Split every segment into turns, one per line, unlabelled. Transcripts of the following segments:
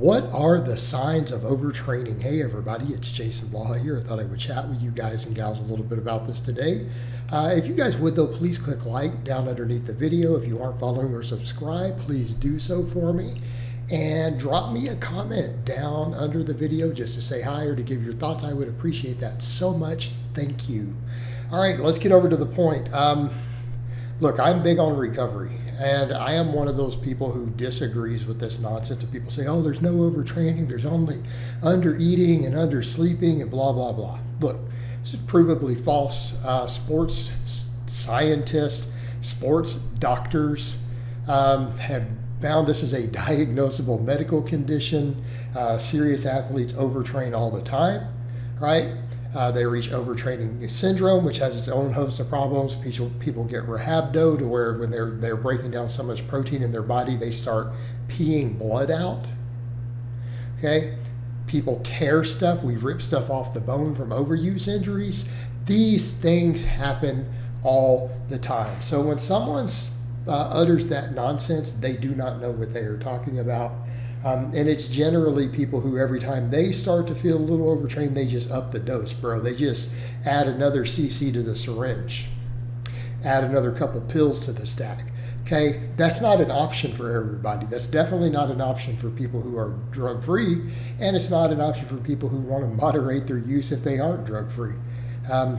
What are the signs of overtraining? Hey everybody, it's Jason Blaha here. I thought I would chat with you guys and gals a little bit about this today. If you guys would though, please click like down underneath the video. If you aren't following or subscribed, please do so for me. And drop me a comment down under the video just to say hi or to give your thoughts. I would appreciate that so much. Thank you. All right, let's get over to the point. Look, I'm big on recovery. And I am one of those people who disagrees with this nonsense. And people say, oh, there's no overtraining. There's only under eating and under sleeping and blah, blah, blah. Look, this is provably false. Sports scientists, sports doctors have found this is a diagnosable medical condition. Serious athletes overtrain all the time, right? They reach overtraining syndrome, which has its own host of problems. People get rhabdo, to where when they're breaking down so much protein in their body, they start peeing blood out. Okay, people tear stuff. We rip stuff off the bone from overuse injuries. These things happen all the time. So when someone utters that nonsense, they do not know what they are talking about. And it's generally people who every time they start to feel a little overtrained, they just up the dose, bro. They just add another cc to the syringe, add another couple pills to the stack. Okay, that's not an option for everybody. That's definitely not an option for people who are drug-free, and it's not an option for people who want to moderate their use if they aren't drug-free.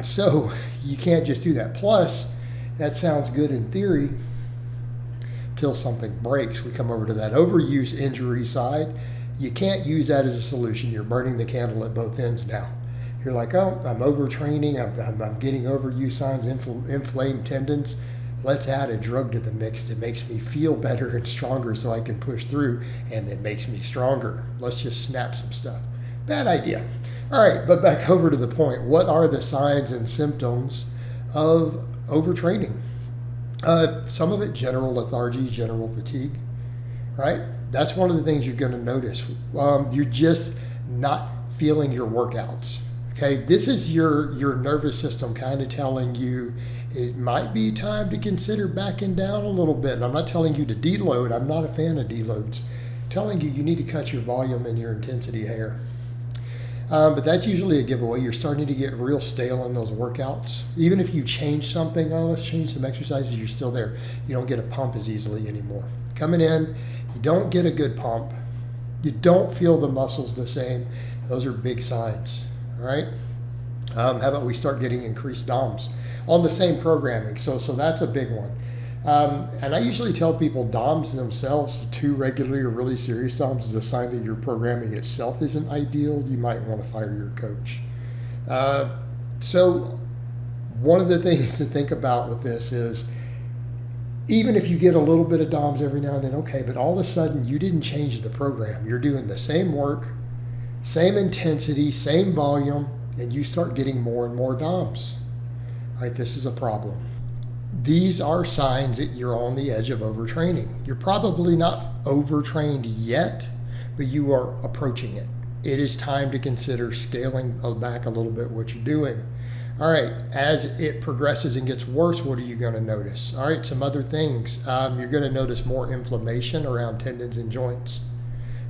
So you can't just do that. Plus, that sounds good in theory, till something breaks. We come over to that overuse injury side. You can't use that as a solution. You're burning the candle at both ends now. You're like, oh, I'm overtraining. I'm getting overuse signs, inflamed tendons. Let's add a drug to the mix that makes me feel better and stronger so I can push through, and that makes me stronger. Let's just snap some stuff. Bad idea. All right, but back over to the point. What are the signs and symptoms of overtraining? Some of it, general lethargy, general fatigue, right? That's one of the things you're going to notice. You're just not feeling your workouts, okay? This is your nervous system kind of telling you it might be time to consider backing down a little bit. And I'm not telling you to deload. I'm not a fan of deloads. I'm telling you need to cut your volume and your intensity here. But that's usually a giveaway. You're starting to get real stale in those workouts. Even if you change something, oh, let's change some exercises, you're still there. You don't get a pump as easily anymore. Coming in, you don't get a good pump. You don't feel the muscles the same. Those are big signs, all right? How about we start getting increased DOMs on the same programming? So that's a big one. And I usually tell people DOMs themselves, too regularly or really serious DOMs, is a sign that your programming itself isn't ideal. You might want to fire your coach. So one of the things to think about with this is, even if you get a little bit of DOMs every now and then, okay, but all of a sudden you didn't change the program. You're doing the same work, same intensity, same volume, and you start getting more and more DOMs. All right, this is a problem. These are signs that you're on the edge of overtraining. You're probably not overtrained yet, but you are approaching it. It is time to consider scaling back a little bit what you're doing. All right, as it progresses and gets worse, what are you going to notice? All right, some other things. You're going to notice more inflammation around tendons and joints.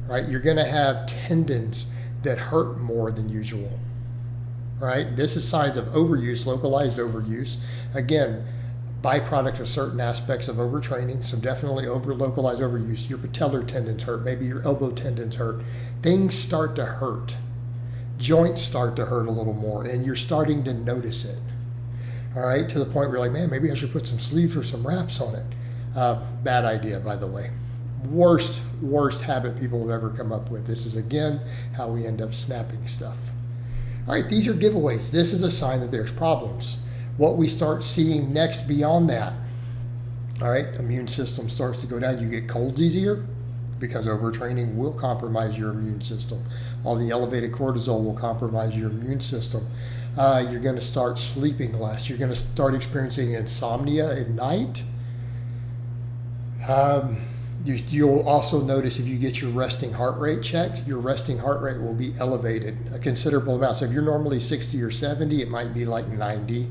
Right, you're going to have tendons that hurt more than usual. Right, this is signs of overuse, localized overuse. Again, byproduct of certain aspects of overtraining. So definitely localized overuse. Your patellar tendons hurt, maybe your elbow tendons hurt. Things start to hurt. Joints start to hurt a little more, and you're starting to notice it. All right, to the point where you're like, man, maybe I should put some sleeves or some wraps on it. Bad idea, by the way. Worst habit people have ever come up with. This is, again, how we end up snapping stuff. All right, these are giveaways. This is a sign that there's problems. What we start seeing next beyond that, all right, immune system starts to go down. You get colds easier because overtraining will compromise your immune system. All the elevated cortisol will compromise your immune system. You're going to start sleeping less. You're going to start experiencing insomnia at night. You'll also notice if you get your resting heart rate checked, your resting heart rate will be elevated a considerable amount. So if you're normally 60 or 70, it might be like 90.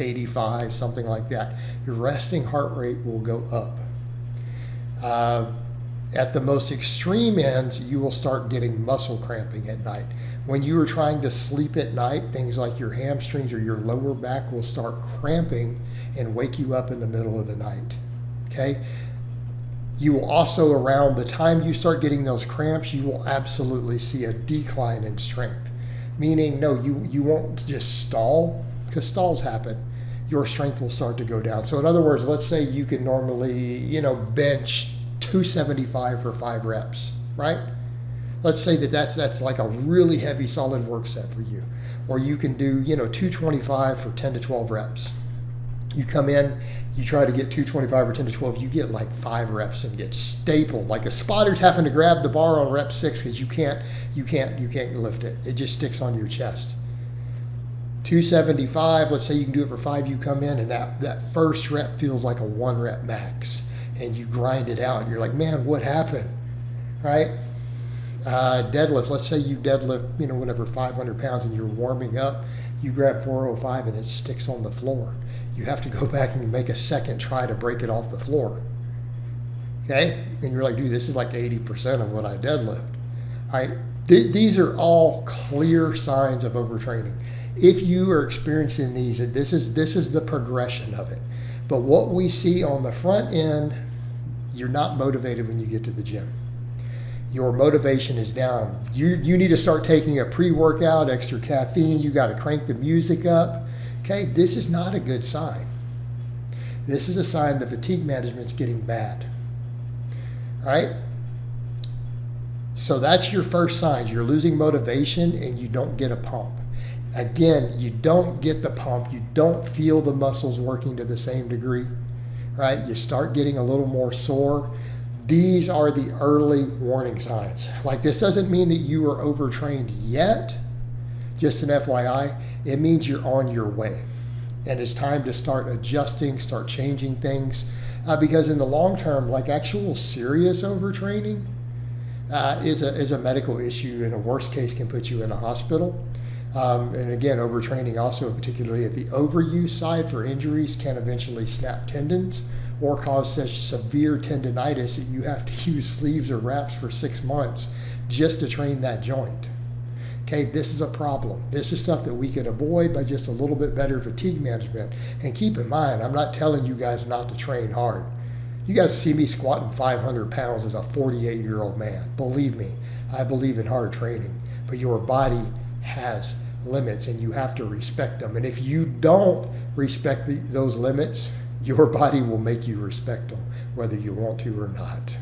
85, something like that. Your resting heart rate will go up. At the most extreme ends, you will start getting muscle cramping at night. When you are trying to sleep at night, things like your hamstrings or your lower back will start cramping and wake you up in the middle of the night. Okay? You will also, around the time you start getting those cramps, you will absolutely see a decline in strength. Meaning, no, you won't just stall, because stalls happen. Your strength will start to go down. So in other words, let's say you can normally, bench 275 for 5 reps, right? Let's say that's like a really heavy solid work set for you. Or you can do, 225 for 10 to 12 reps. You come in, you try to get 225 or 10 to 12, you get like 5 reps and get stapled. Like a spotter's having to grab the bar on rep 6 because you can't lift it. It just sticks on your chest. 275, let's say you can do it for 5, you come in and that first rep feels like a 1 rep max. And you grind it out and you're like, man, what happened, right? Deadlift, let's say you deadlift, 500 pounds and you're warming up, you grab 405 and it sticks on the floor. You have to go back and make a second try to break it off the floor, okay? And you're like, dude, this is like 80% of what I deadlift, all right? These are all clear signs of overtraining. If you are experiencing these, this is the progression of it. But what we see on the front end, you're not motivated when you get to the gym. Your motivation is down. You need to start taking a pre-workout, extra caffeine. You got to crank the music up. Okay, this is not a good sign. This is a sign that fatigue management's getting bad. All right? So that's your first signs. You're losing motivation and you don't get a pump. Again, you don't get the pump. You don't feel the muscles working to the same degree, right? You start getting a little more sore. These are the early warning signs. Like, this doesn't mean that you are overtrained yet. Just an FYI, it means you're on your way. And it's time to start adjusting, start changing things. Because in the long term, like actual serious overtraining is a medical issue, and a worst case can put you in a hospital. And again, overtraining also, particularly at the overuse side for injuries, can eventually snap tendons or cause such severe tendonitis that you have to use sleeves or wraps for 6 months just to train that joint. Okay, this is a problem. This is stuff that we could avoid by just a little bit better fatigue management. And keep in mind, I'm not telling you guys not to train hard. You guys see me squatting 500 pounds as a 48-year-old man. Believe me, I believe in hard training. But your body has limits and you have to respect them. And if you don't respect those limits, your body will make you respect them, whether you want to or not.